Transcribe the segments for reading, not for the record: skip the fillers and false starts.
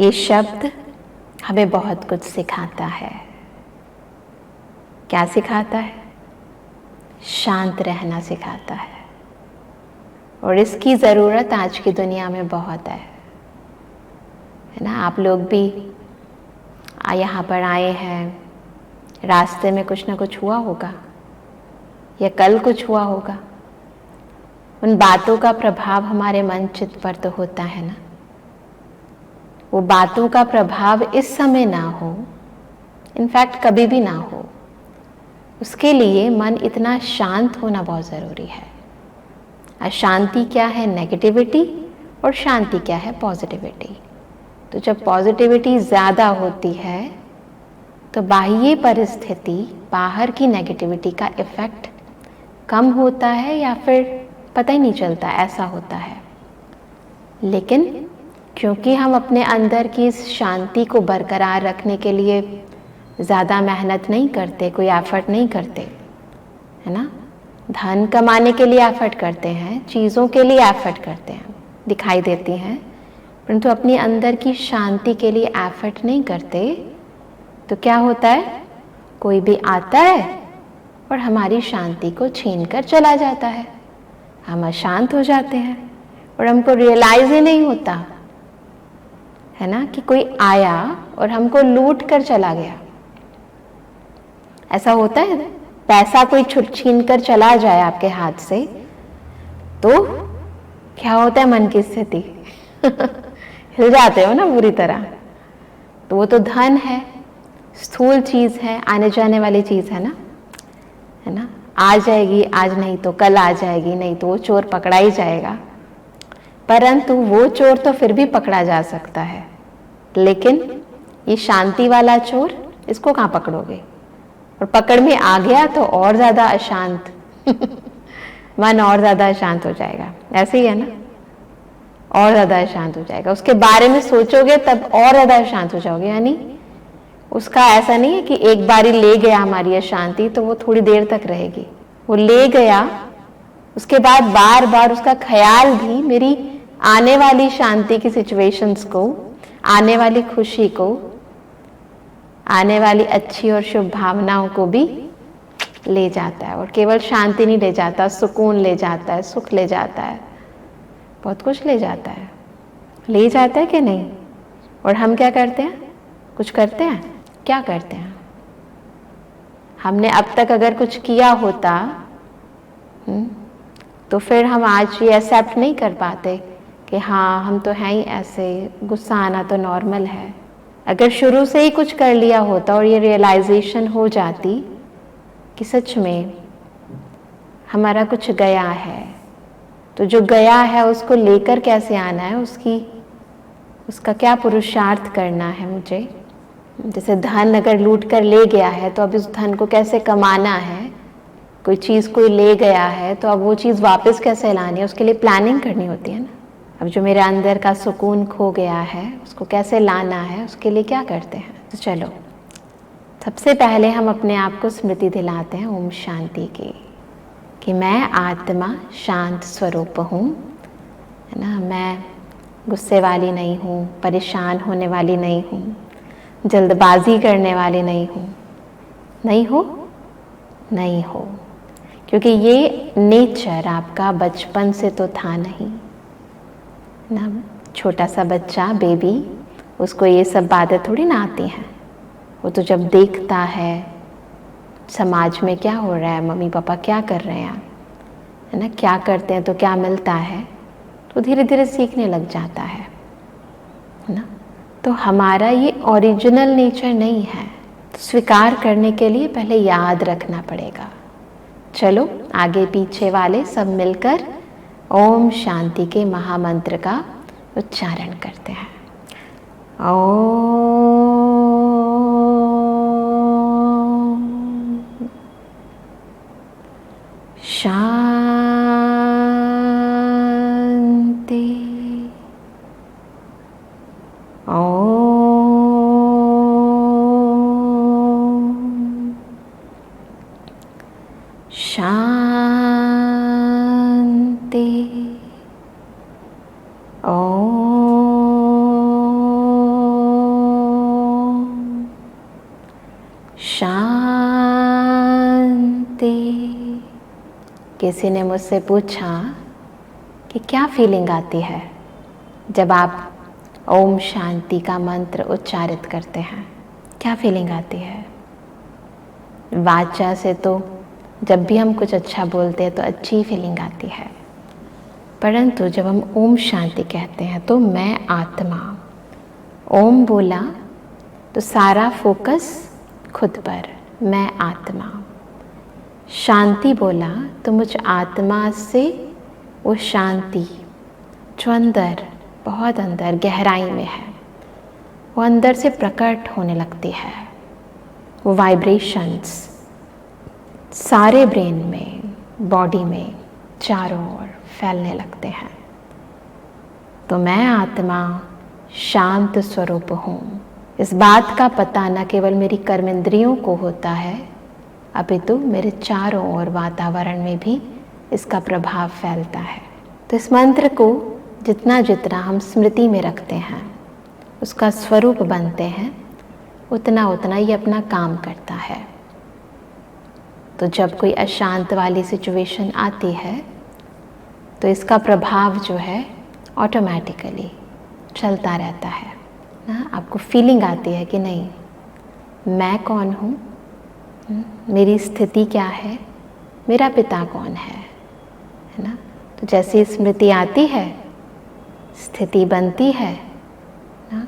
ये शब्द हमें बहुत कुछ सिखाता है। क्या सिखाता है? शांत रहना सिखाता है। और इसकी ज़रूरत आज की दुनिया में बहुत है ना। आप लोग भी यहाँ पर आए हैं, रास्ते में कुछ ना कुछ हुआ होगा या कल कुछ हुआ होगा। उन बातों का प्रभाव हमारे मन चित्त पर तो होता है ना। वो बातों का प्रभाव इस समय ना हो, इनफैक्ट कभी भी ना हो, उसके लिए मन इतना शांत होना बहुत ज़रूरी है। अशांति क्या है? नेगेटिविटी। और शांति क्या है? पॉजिटिविटी। तो जब पॉजिटिविटी ज़्यादा होती है तो बाह्य परिस्थिति, बाहर की नेगेटिविटी का इफ़ेक्ट कम होता है या फिर पता ही नहीं चलता, ऐसा होता है। लेकिन क्योंकि हम अपने अंदर की इस शांति को बरकरार रखने के लिए ज़्यादा मेहनत नहीं करते, कोई एफर्ट नहीं करते, है ना। धन कमाने के लिए एफर्ट करते हैं, चीज़ों के लिए एफर्ट करते हैं, दिखाई देती हैं, परंतु अपनी अंदर की शांति के लिए एफर्ट नहीं करते, तो क्या होता है? कोई भी आता है और हमारी शांति को छीन कर चला जाता है। हम अशांत हो जाते हैं और हमको रियलाइज ही नहीं होता है ना कि कोई आया और हमको लूट कर चला गया। ऐसा होता है। पैसा कोई छीन कर चला जाए आपके हाथ से तो क्या होता है मन की स्थिति? हिल जाते हो ना बुरी तरह। तो वो तो धन है, स्थूल चीज है, आने जाने वाली चीज है ना। आ जाएगी, आज नहीं तो कल आ जाएगी, नहीं तो वो चोर पकड़ा ही जाएगा। परंतु वो चोर तो फिर भी पकड़ा जा सकता है, लेकिन ये शांति वाला चोर, इसको कहाँ पकड़ोगे? और पकड़ में आ गया तो और ज्यादा अशांत मन और ज्यादा अशांत हो जाएगा। ऐसे ही है ना, और ज्यादा अशांत हो जाएगा। उसके बारे में सोचोगे तब और ज्यादा अशांत हो जाओगे। यानी उसका ऐसा नहीं है कि एक बारी ले गया हमारी अशांति तो वो थोड़ी देर तक रहेगी। वो ले गया, उसके बाद बार बार उसका ख्याल भी मेरी आने वाली शांति की सिचुएशंस को, आने वाली खुशी को, आने वाली अच्छी और शुभ भावनाओं को भी ले जाता है। और केवल शांति नहीं ले जाता, सुकून ले जाता है, सुख ले जाता है, बहुत कुछ ले जाता है। ले जाता है कि नहीं? और हम क्या करते हैं? कुछ करते हैं? क्या करते हैं? हमने अब तक अगर कुछ किया होता तो फिर हम आज ये एक्सेप्ट नहीं कर पाते कि हाँ हम तो हैं ही ऐसे, गुस्सा आना तो नॉर्मल है। अगर शुरू से ही कुछ कर लिया होता और ये रियलाइजेशन हो जाती कि सच में हमारा कुछ गया है, तो जो गया है उसको लेकर कैसे आना है, उसका क्या पुरुषार्थ करना है मुझे। जैसे धन अगर लूट कर ले गया है तो अब इस धन को कैसे कमाना है। कोई चीज़ कोई ले गया है तो अब वो चीज़ वापस कैसे लानी है, उसके लिए प्लानिंग करनी होती है ना। अब जो मेरे अंदर का सुकून खो गया है उसको कैसे लाना है, उसके लिए क्या करते हैं। तो चलो सबसे पहले हम अपने आप को स्मृति दिलाते हैं ओम शांति की, कि मैं आत्मा शांत स्वरूप हूँ, है ना। मैं गुस्से वाली नहीं हूँ, परेशान होने वाली नहीं हूँ, जल्दबाजी करने वाली नहीं हूँ। नहीं हो? नहीं हो, क्योंकि ये नेचर आपका बचपन से तो था नहीं ना। छोटा सा बच्चा, बेबी, उसको ये सब बातें थोड़ी ना आती हैं। वो तो जब देखता है समाज में क्या हो रहा है, मम्मी पापा क्या कर रहे हैं, है ना, क्या करते हैं तो क्या मिलता है, तो धीरे धीरे सीखने लग जाता है ना। तो हमारा ये ओरिजिनल नेचर नहीं है, तो स्वीकार करने के लिए पहले याद रखना पड़ेगा। चलो आगे पीछे वाले सब मिलकर ओम शांति के महामंत्र का उच्चारण करते हैं। ओम शांति, ओम शांति, ओम किसी ने मुझसे पूछा कि क्या फीलिंग आती है जब आप ओम शांति का मंत्र उच्चारित करते हैं, क्या फीलिंग आती है? वाचा से तो जब भी हम कुछ अच्छा बोलते हैं तो अच्छी फीलिंग आती है, परंतु जब हम ओम शांति कहते हैं तो मैं आत्मा, ओम बोला तो सारा फोकस खुद पर, मैं आत्मा। शांति बोला तो मुझ आत्मा से वो शांति जो अंदर, बहुत अंदर गहराई में है, वो अंदर से प्रकट होने लगती है। वो वाइब्रेशंस सारे ब्रेन में, बॉडी में चारों ओर फैलने लगते हैं। तो मैं आत्मा शांत स्वरूप हूँ, इस बात का पता न केवल मेरी कर्मेंद्रियों को होता है, अपितु मेरे चारों ओर वातावरण में भी इसका प्रभाव फैलता है। तो इस मंत्र को जितना जितना हम स्मृति में रखते हैं, उसका स्वरूप बनते हैं, उतना उतना ये अपना काम करता है। तो जब कोई अशांत वाली सिचुएशन आती है तो इसका प्रभाव जो है ऑटोमेटिकली चलता रहता है ना। आपको फीलिंग आती है कि नहीं, मैं कौन हूँ, मेरी स्थिति क्या है, मेरा पिता कौन है ना। तो जैसी स्मृति आती है, स्थिति बनती है ना,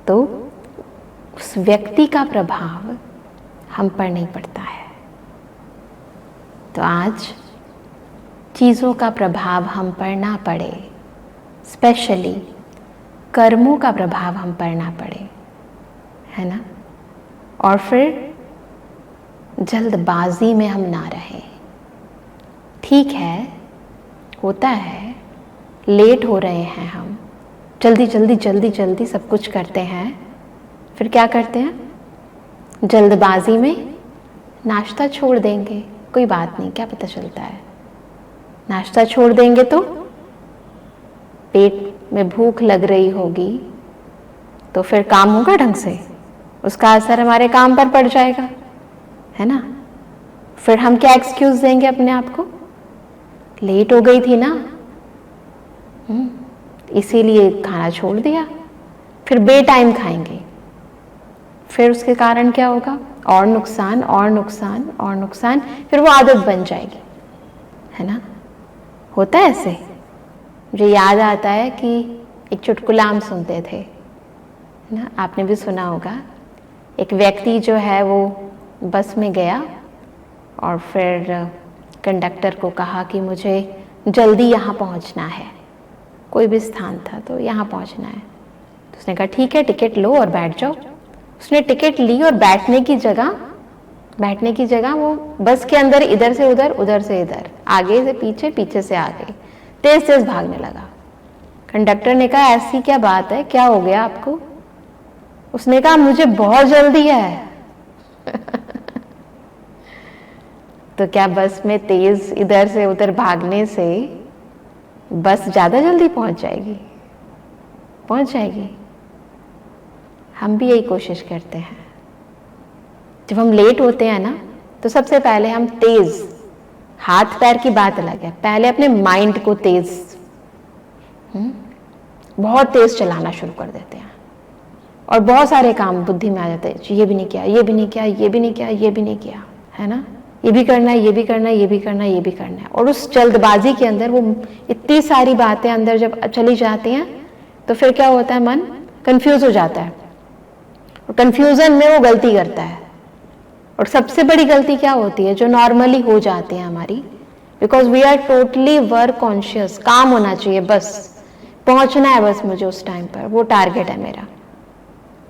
तो उस व्यक्ति का प्रभाव हम पर नहीं पड़ता है। तो आज चीज़ों का प्रभाव हम पर ना पड़े, स्पेशली कर्मों का प्रभाव हम पर ना पड़े, है ना। और फिर जल्दबाजी में हम ना रहें। ठीक है, होता है, लेट हो रहे हैं हम, जल्दी जल्दी जल्दी जल्दी सब कुछ करते हैं, फिर क्या करते हैं, जल्दबाजी में नाश्ता छोड़ देंगे, कोई बात नहीं, क्या पता चलता है। नाश्ता छोड़ देंगे तो पेट में भूख लग रही होगी, तो फिर काम होगा ढंग से, उसका असर हमारे काम पर पड़ जाएगा, है ना। फिर हम क्या एक्सक्यूज देंगे अपने आप को, लेट हो गई थी ना, इसीलिए खाना छोड़ दिया। फिर बे टाइम खाएंगे, फिर उसके कारण क्या होगा, और नुकसान और नुकसान और नुकसान, फिर वो आदत बन जाएगी, है ना। होता है ऐसे। मुझे याद आता है कि एक चुटकुला हम सुनते थे ना, आपने भी सुना होगा। एक व्यक्ति जो है वो बस में गया और फिर कंडक्टर को कहा कि मुझे जल्दी यहाँ पहुँचना है, कोई भी स्थान था तो यहाँ पहुँचना है। तो उसने कहा ठीक है, टिकट लो और बैठ जाओ। उसने टिकट ली और बैठने की जगह वो बस के अंदर इधर से उधर, उधर से इधर, आगे से पीछे, पीछे से आगे, तेज तेज भागने लगा। कंडक्टर ने कहा ऐसी क्या बात है, क्या हो गया आपको? उसने कहा मुझे बहुत जल्दी है। तो क्या बस में तेज इधर से उधर भागने से बस ज्यादा जल्दी पहुंच जाएगी? पहुंच जाएगी। हम भी यही कोशिश करते हैं। जब हम लेट होते हैं ना, तो सबसे पहले हम तेज, हाथ पैर की बात अलग है, पहले अपने माइंड को तेज, बहुत तेज चलाना शुरू कर देते हैं और बहुत सारे काम बुद्धि में आ जाते हैं। ये भी नहीं किया, ये भी नहीं किया, ये भी नहीं किया, ये भी नहीं किया, है ना। ये भी करना है, ये भी करना है, ये भी करना है, ये भी करना है। और उस जल्दबाजी के अंदर वो इतनी सारी बातें अंदर जब चली जाती हैं तो फिर क्या होता है, मन कंफ्यूज हो जाता है और कंफ्यूजन में वो गलती करता है। और सबसे बड़ी गलती क्या होती है, जो नॉर्मली हो जाती है हमारी, because we are totally work conscious, काम होना चाहिए, बस पहुंचना है, बस मुझे उस टाइम पर, वो टारगेट है मेरा,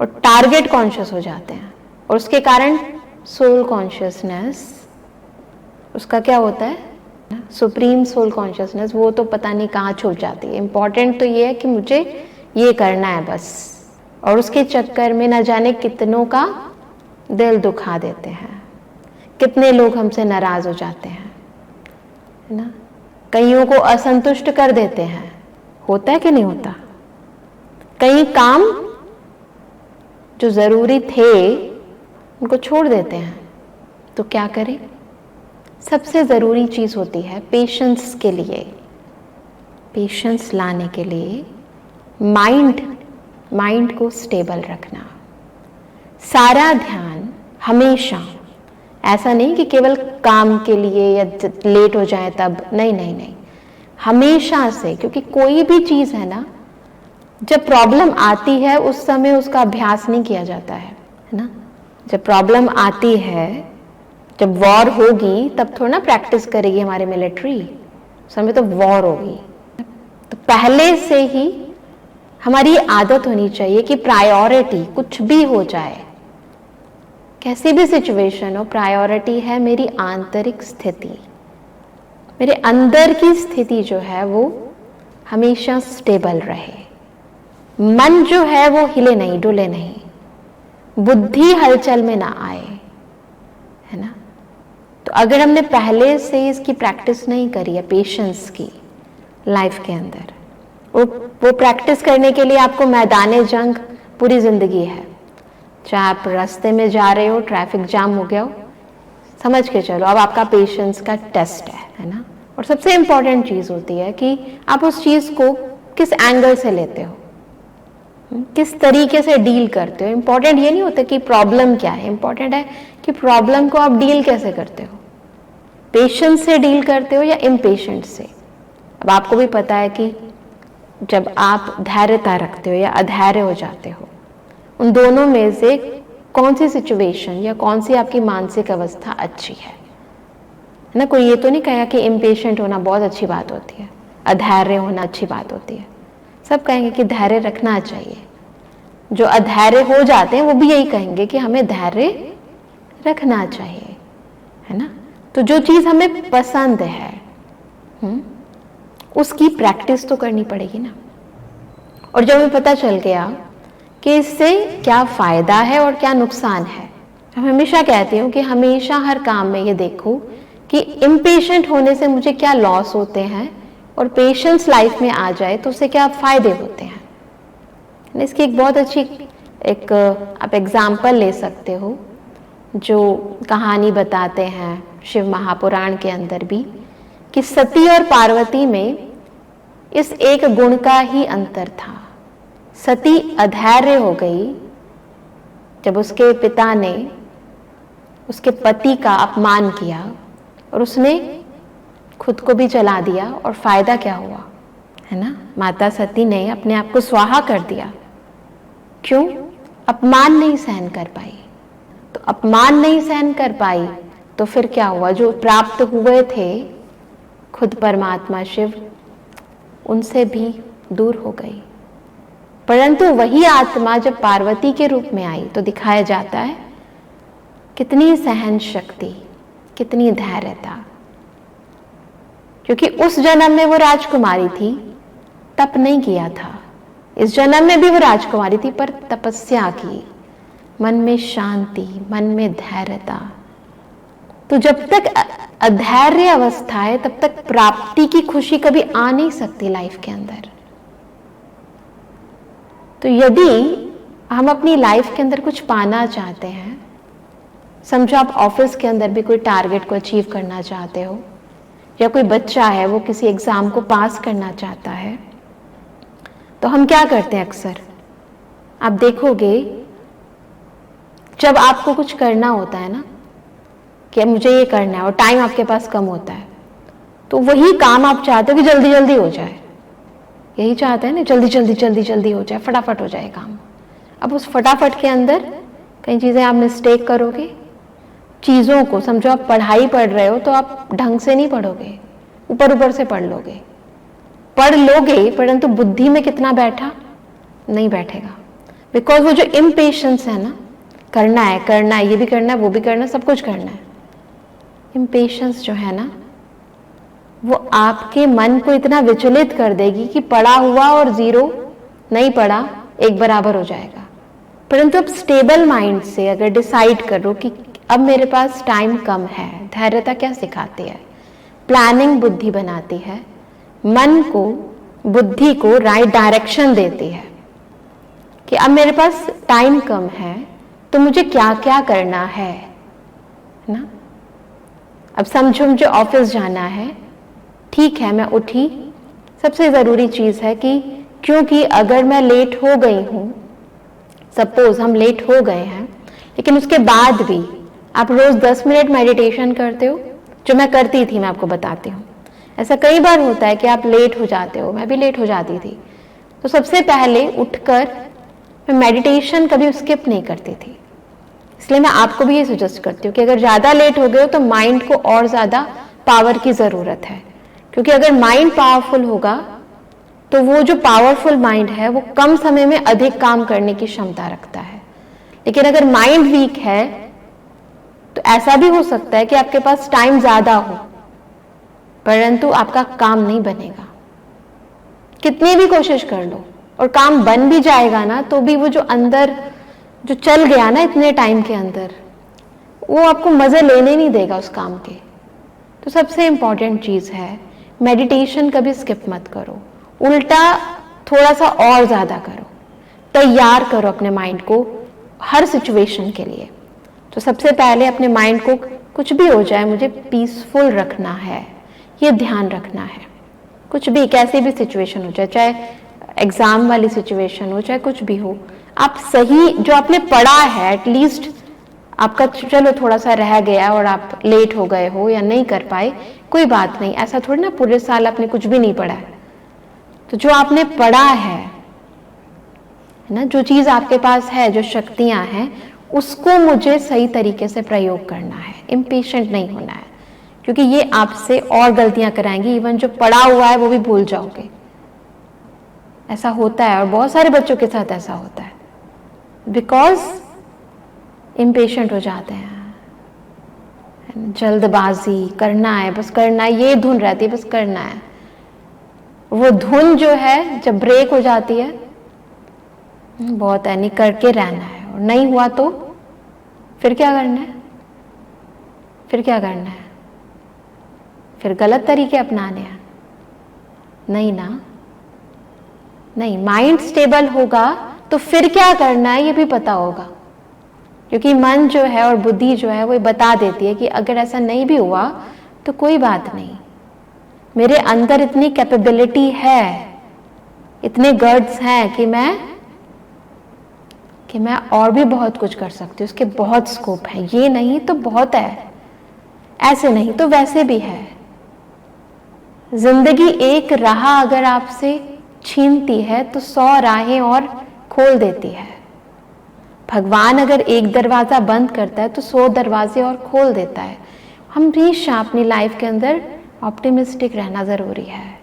और टारगेट कॉन्शियस हो जाते हैं। और उसके कारण सोल कॉन्शियसनेस, उसका क्या होता है, सुप्रीम सोल कॉन्शियसनेस, वो तो पता नहीं कहाँ छुप जाती है। इंपॉर्टेंट तो ये है कि मुझे ये करना है बस, और उसके चक्कर में न जाने कितनों का दिल दुखा देते हैं, कितने लोग हमसे नाराज हो जाते हैं, है ना। कईयों को असंतुष्ट कर देते हैं, होता है कि नहीं होता। कई काम जो जरूरी थे उनको छोड़ देते हैं, तो क्या करें, सबसे ज़रूरी चीज़ होती है पेशेंस के लिए, पेशेंस लाने के लिए माइंड को स्टेबल रखना। सारा ध्यान हमेशा, ऐसा नहीं कि केवल काम के लिए या लेट हो जाए तब, नहीं नहीं नहीं, हमेशा से, क्योंकि कोई भी चीज़ है ना, जब प्रॉब्लम आती है उस समय उसका अभ्यास नहीं किया जाता है ना। जब प्रॉब्लम आती है, जब वॉर होगी तब थोड़ा ना प्रैक्टिस करेगी हमारे मिलिट्री, उस समय तो वॉर होगी। तो पहले से ही हमारी आदत होनी चाहिए कि प्रायोरिटी, कुछ भी हो जाए, कैसी भी सिचुएशन हो, प्रायोरिटी है मेरी आंतरिक स्थिति, मेरे अंदर की स्थिति जो है वो हमेशा स्टेबल रहे। मन जो है वो हिले नहीं, डुले नहीं, बुद्धि हलचल में ना आए, है ना। तो अगर हमने पहले से इसकी प्रैक्टिस नहीं करी है, पेशेंस की, लाइफ के अंदर, वो प्रैक्टिस करने के लिए आपको मैदान जंग पूरी जिंदगी है। चाहे आप रास्ते में जा रहे हो, ट्रैफिक जाम हो गया हो, समझ के चलो अब आपका पेशेंस का टेस्ट है ना। और सबसे इंपॉर्टेंट चीज़ होती है कि आप उस चीज़ को किस एंगल से लेते हो, किस तरीके से डील करते हो। इंपॉर्टेंट ये नहीं होता कि प्रॉब्लम क्या है, इंपॉर्टेंट है कि प्रॉब्लम को आप डील कैसे करते हो, पेशेंस से डील करते हो या इम्पेशेंट से। अब आपको भी पता है कि जब आप धैर्यता रखते हो या अधैर्य हो जाते हो, उन दोनों में से कौन सी सिचुएशन या कौन सी आपकी मानसिक अवस्था अच्छी है ना। कोई ये तो नहीं कहेगा कि इम्पेशेंट होना बहुत अच्छी बात होती है, अधैर्य होना अच्छी बात होती है। सब कहेंगे कि धैर्य रखना चाहिए। जो अधैर्य हो जाते हैं वो भी यही कहेंगे कि हमें धैर्य रखना चाहिए, है ना। तो जो चीज़ हमें पसंद है उसकी प्रैक्टिस तो करनी पड़ेगी ना। और जब हमें पता चल गया कि इससे क्या फ़ायदा है और क्या नुकसान है, मैं हमेशा कहती हूँ कि हमेशा हर काम में ये देखो कि इम्पेशेंट होने से मुझे क्या लॉस होते हैं और पेशेंस लाइफ में आ जाए तो उससे क्या फ़ायदे होते हैं। इसकी एक बहुत अच्छी एक आप एग्जाम्पल ले सकते हो, जो कहानी बताते हैं शिव महापुराण के अंदर भी, कि सती और पार्वती में इस एक गुण का ही अंतर था। सती अधैर्य हो गई जब उसके पिता ने उसके पति का अपमान किया और उसने खुद को भी जला दिया, और फायदा क्या हुआ, है ना। माता सती ने अपने आप को स्वाहा कर दिया। क्यों? अपमान नहीं सहन कर पाई। तो अपमान नहीं सहन कर पाई तो फिर क्या हुआ, जो प्राप्त हुए थे खुद परमात्मा शिव, उनसे भी दूर हो गई। परंतु वही आत्मा जब पार्वती के रूप में आई तो दिखाया जाता है कितनी सहन शक्ति, कितनी धैर्यता। क्योंकि उस जन्म में वो राजकुमारी थी, तप नहीं किया था। इस जन्म में भी वो राजकुमारी थी पर तपस्या की, मन में शांति, मन में धैर्यता। तो जब तक अधैर्य अवस्था है तब तक प्राप्ति की खुशी कभी आ नहीं सकती लाइफ के अंदर। तो यदि हम अपनी लाइफ के अंदर कुछ पाना चाहते हैं, समझो आप ऑफिस के अंदर भी कोई टारगेट को अचीव करना चाहते हो, या कोई बच्चा है वो किसी एग्जाम को पास करना चाहता है, तो हम क्या करते हैं अक्सर, आप देखोगे जब आपको कुछ करना होता है ना कि मुझे ये करना है और टाइम आपके पास कम होता है, तो वही काम आप चाहते हो कि जल्दी जल्दी हो जाए। यही चाहते हैं ना, जल्दी जल्दी जल्दी जल्दी हो जाए, फटाफट हो जाए काम। अब उस फटाफट के अंदर कई चीज़ें आप मिस्टेक करोगे। चीज़ों को समझो, आप पढ़ाई पढ़ रहे हो तो आप ढंग से नहीं पढ़ोगे, ऊपर ऊपर से पढ़ लोगे। पढ़ लोगे परंतु बुद्धि में कितना बैठा, नहीं बैठेगा। बिकॉज वो जो इम्पेशेंस है ना, करना है, ये भी करना है, वो भी करना है, सब कुछ करना है। इम्पेशेंस जो है ना, वो आपके मन को इतना विचलित कर देगी कि पढ़ा हुआ और जीरो नहीं पढ़ा एक बराबर हो जाएगा। परंतु अब स्टेबल माइंड से अगर डिसाइड करो कि अब मेरे पास टाइम कम है, धैर्यता क्या सिखाती है, प्लानिंग बुद्धि बनाती है, मन को, बुद्धि को राइट डायरेक्शन देती है कि अब मेरे पास टाइम कम है तो मुझे क्या क्या करना है ना। अब समझो मुझे ऑफिस जाना है, ठीक है मैं उठी, सबसे ज़रूरी चीज़ है कि क्योंकि अगर मैं लेट हो गई हूँ, सपोज हम लेट हो गए हैं, लेकिन उसके बाद भी आप रोज़ 10 मिनट मेडिटेशन करते हो, जो मैं करती थी, मैं आपको बताती हूँ। ऐसा कई बार होता है कि आप लेट हो जाते हो, मैं भी लेट हो जाती थी। तो सबसे पहले उठकर मैं मेडिटेशन कभी स्किप नहीं करती थी। इसलिए मैं आपको भी ये सजेस्ट करती हूँ कि अगर ज़्यादा लेट हो गए हो तो माइंड को और ज़्यादा पावर की ज़रूरत है, क्योंकि अगर माइंड पावरफुल होगा तो वो जो पावरफुल माइंड है वो कम समय में अधिक काम करने की क्षमता रखता है। लेकिन अगर माइंड वीक है तो ऐसा भी हो सकता है कि आपके पास टाइम ज़्यादा हो परंतु आपका काम नहीं बनेगा। कितनी भी कोशिश कर लो और काम बन भी जाएगा ना, तो भी वो जो अंदर जो चल गया ना इतने टाइम के अंदर, वो आपको मज़े लेने नहीं देगा उस काम के। तो सबसे इम्पॉर्टेंट चीज़ है, मेडिटेशन कभी स्किप मत करो, उल्टा थोड़ा सा और ज़्यादा करो, तैयार करो अपने माइंड को हर सिचुएशन के लिए। तो सबसे पहले अपने माइंड को कुछ भी हो जाए मुझे पीसफुल रखना है, ये ध्यान रखना है। कुछ भी कैसी भी सिचुएशन हो जाए, चाहे एग्ज़ाम वाली सिचुएशन हो, चाहे कुछ भी हो, आप सही जो आपने पढ़ा है, एटलीस्ट आपका चलो थोड़ा सा रह गया और आप लेट हो गए हो या नहीं कर पाए, कोई बात नहीं। ऐसा थोड़ी ना पूरे साल आपने कुछ भी नहीं पढ़ा है। तो जो आपने पढ़ा है ना, जो चीज़ आपके पास है, जो शक्तियां हैं, उसको मुझे सही तरीके से प्रयोग करना है, इम्पेशेंट नहीं होना है, क्योंकि ये आपसे और गलतियां कराएंगी। इवन जो पढ़ा हुआ है वो भी भूल जाओगे। ऐसा होता है और बहुत सारे बच्चों के साथ ऐसा होता है, बिकॉज इम्पेशेंट हो जाते हैं, जल्दबाजी, करना है बस करना है, ये धुन रहती है बस करना है। वो धुन जो है जब ब्रेक हो जाती है, बहुत है नहीं करके रहना है, और नहीं हुआ तो फिर क्या करना है, फिर क्या करना है, फिर गलत तरीके अपनाने हैं, नहीं ना, नहीं। माइंड स्टेबल होगा तो फिर क्या करना है ये भी पता होगा, क्योंकि मन जो है और बुद्धि जो है वो बता देती है कि अगर ऐसा नहीं भी हुआ तो कोई बात नहीं, मेरे अंदर इतनी कैपेबिलिटी है, इतने गट्स हैं कि मैं और भी बहुत कुछ कर सकती हूँ, उसके बहुत स्कोप है, ये नहीं तो बहुत है, ऐसे नहीं तो वैसे भी है। जिंदगी एक राह अगर आपसे छीनती है तो 100 राहें और खोल देती है। भगवान अगर एक दरवाजा बंद करता है तो 100 दरवाजे और खोल देता है। हमेशा अपनी लाइफ के अंदर ऑप्टिमिस्टिक रहना जरूरी है।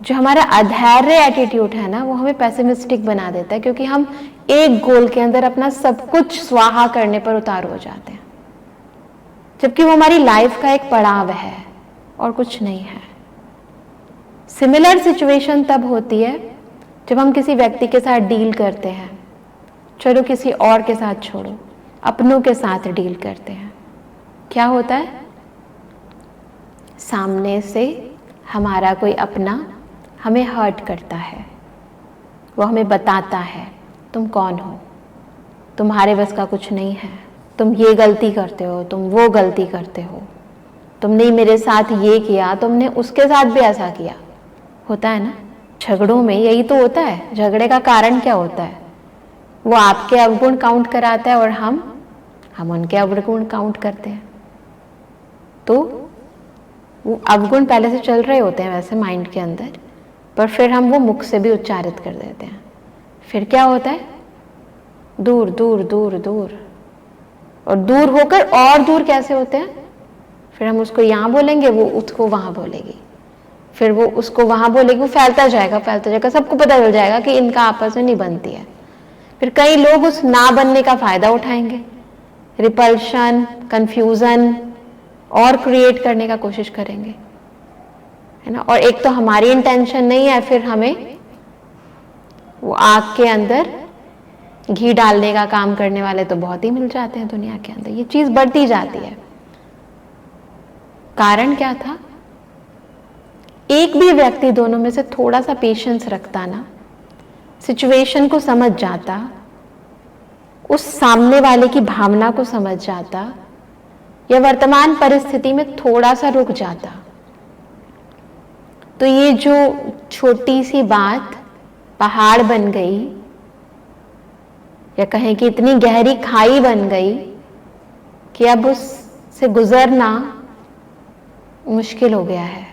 जो हमारा अधैर्य एटीट्यूड है ना, वो हमें पेसिमिस्टिक बना देता है, क्योंकि हम एक गोल के अंदर अपना सब कुछ स्वाहा करने पर उतारू हो जाते हैं, जबकि वो हमारी लाइफ का एक पड़ाव है और कुछ नहीं है। सिमिलर सिचुएशन तब होती है जब हम किसी व्यक्ति के साथ डील करते हैं, चलो किसी और के साथ छोड़ो, अपनों के साथ डील करते हैं। क्या होता है, सामने से हमारा कोई अपना हमें हर्ट करता है, वो हमें बताता है तुम कौन हो, तुम्हारे बस का कुछ नहीं है, तुम ये गलती करते हो, तुम वो गलती करते हो, तुमने मेरे साथ ये किया, तुमने उसके साथ भी ऐसा किया। होता है ना, झगड़ों में यही तो होता है। झगड़े का कारण क्या होता है, वो आपके अवगुण काउंट कराता है और हम उनके अवगुण काउंट करते हैं। तो वो अवगुण पहले से चल रहे होते हैं वैसे माइंड के अंदर, पर फिर हम वो मुख से भी उच्चारित कर देते हैं। फिर क्या होता है, दूर दूर दूर दूर, और दूर होकर और दूर कैसे होते हैं, फिर हम उसको यहाँ बोलेंगे, वो उसको वहाँ बोलेगी, फिर वो उसको वहाँ बोलेगी, वो फैलता जाएगा, सबको पता चल जाएगा कि इनका आपस में नहीं बनती है। फिर कई लोग उस ना बनने का फायदा उठाएंगे, रिपल्शन, कंफ्यूजन और क्रिएट करने का कोशिश करेंगे, है ना। और एक तो हमारी इंटेंशन नहीं है, फिर हमें वो आग के अंदर घी डालने का काम करने वाले तो बहुत ही मिल जाते हैं दुनिया के अंदर। ये चीज बढ़ती जाती है। कारण क्या था, एक भी व्यक्ति दोनों में से थोड़ा सा पेशेंस रखता ना, सिचुएशन को समझ जाता, उस सामने वाले की भावना को समझ जाता, या वर्तमान परिस्थिति में थोड़ा सा रुक जाता, तो ये जो छोटी सी बात पहाड़ बन गई, या कहें कि इतनी गहरी खाई बन गई कि अब उससे गुजरना मुश्किल हो गया है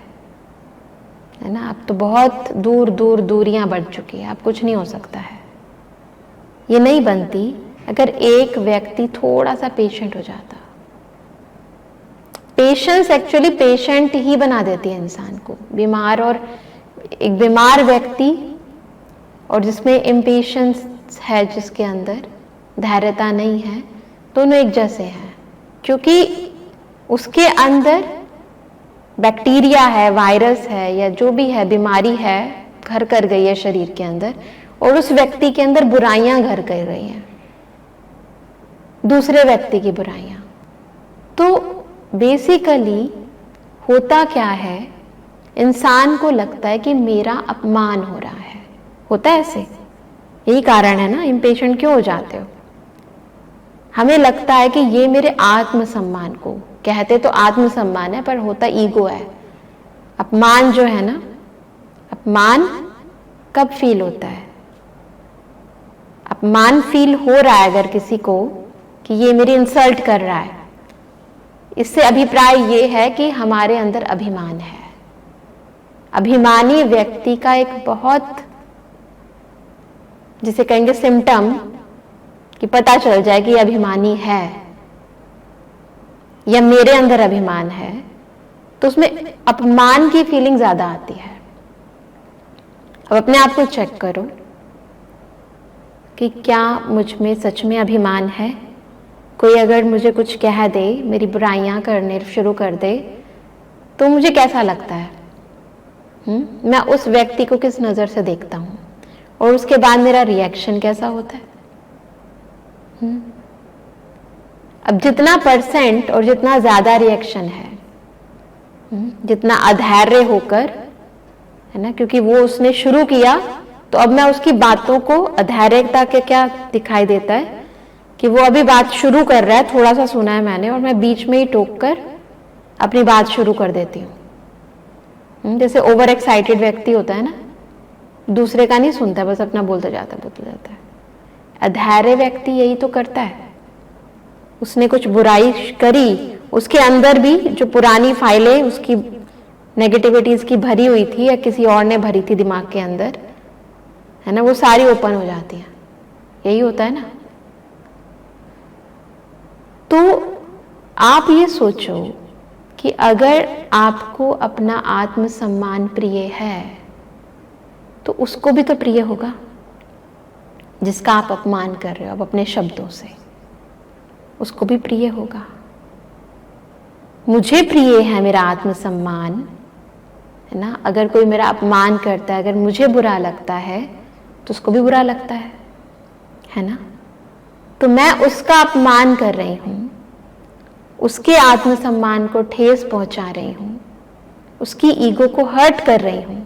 ना। अब तो बहुत दूर दूर दूरियां बढ़ चुकी है, अब कुछ नहीं हो सकता है। ये नहीं बनती अगर एक व्यक्ति थोड़ा सा पेशेंट हो जाता। पेशेंस एक्चुअली पेशेंट ही बना देती है इंसान को। बीमार और एक बीमार व्यक्ति और जिसमें इम्पेशेंस है, जिसके अंदर धैर्यता नहीं है, दोनों एक जैसे हैं, क्योंकि उसके अंदर बैक्टीरिया है, वायरस है, या जो भी है, बीमारी है, घर कर गई है शरीर के अंदर, और उस व्यक्ति के अंदर बुराइयां घर कर रही हैं, दूसरे व्यक्ति की बुराइयां। तो बेसिकली होता क्या है, इंसान को लगता है कि मेरा अपमान हो रहा है। होता है ऐसे, यही कारण है ना इम्पेशेंट क्यों हो जाते हो। हमें लगता है कि ये मेरे आत्मसम्मान को, कहते तो आत्मसम्मान है पर होता ईगो है। अपमान जो है ना, अपमान कब फील होता है? अपमान फील हो रहा है अगर किसी को कि ये मेरी इंसल्ट कर रहा है, इससे अभिप्राय ये है कि हमारे अंदर अभिमान है। अभिमानी व्यक्ति का एक बहुत, जिसे कहेंगे सिम्टम, कि पता चल जाए कि अभिमानी है या मेरे अंदर अभिमान है, तो उसमें अपमान की फीलिंग ज्यादा आती है। अब अपने आप को चेक करो कि क्या मुझ में सच में अभिमान है। कोई अगर मुझे कुछ कह दे, मेरी बुराइयां करने शुरू कर दे, तो मुझे कैसा लगता है? मैं उस व्यक्ति को किस नजर से देखता हूं, और उसके बाद मेरा रिएक्शन कैसा होता है? अब जितना परसेंट और जितना ज्यादा रिएक्शन है, जितना अधैर्य होकर, है ना, क्योंकि वो उसने शुरू किया, तो अब मैं उसकी बातों को, अधैर्यता के क्या दिखाई देता है कि वो अभी बात शुरू कर रहा है, थोड़ा सा सुना है मैंने और मैं बीच में ही टोक कर अपनी बात शुरू कर देती हूँ। जैसे ओवर एक्साइटेड व्यक्ति होता है ना, दूसरे का नहीं सुनता, बस अपना बोलते जाता है। अधैर्य व्यक्ति यही तो करता है। उसने कुछ बुराई करी, उसके अंदर भी जो पुरानी फाइलें उसकी नेगेटिविटीज की भरी हुई थी या किसी और ने भरी थी दिमाग के अंदर, है ना, वो सारी ओपन हो जाती है। यही होता है ना। तो आप ये सोचो कि अगर आपको अपना आत्मसम्मान प्रिय है, तो उसको भी तो प्रिय होगा जिसका आप अपमान कर रहे हो। अब अपने शब्दों से उसको भी प्रिय होगा। मुझे प्रिय है मेरा आत्मसम्मान, है ना। अगर कोई मेरा अपमान करता है, अगर मुझे बुरा लगता है, तो उसको भी बुरा लगता है ना। तो मैं उसका अपमान कर रही हूं, उसके आत्मसम्मान को ठेस पहुंचा रही हूं, उसकी ईगो को हर्ट कर रही हूं,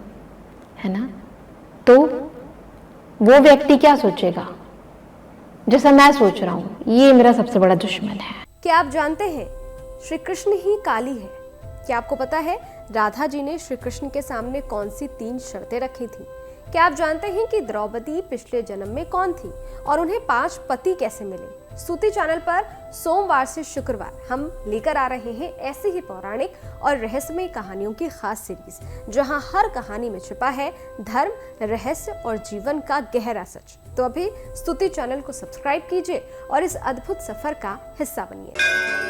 है ना। तो वो व्यक्ति क्या सोचेगा? जैसा मैं सोच रहा हूं, ये मेरा सबसे बड़ा दुश्मन है। क्या आप जानते हैं श्री कृष्ण ही काली है? क्या आपको पता है राधा जी ने श्री कृष्ण के सामने कौन सी 3 शर्तें रखी थी? क्या आप जानते हैं कि द्रौपदी पिछले जन्म में कौन थी और उन्हें 5 पति कैसे मिले? स्तुति चैनल पर सोमवार से शुक्रवार हम लेकर आ रहे हैं ऐसी ही पौराणिक और रहस्यमय कहानियों की खास सीरीज, जहां हर कहानी में छिपा है धर्म, रहस्य और जीवन का गहरा सच। तो अभी स्तुति चैनल को सब्सक्राइब कीजिए और इस अद्भुत सफर का हिस्सा बनिए।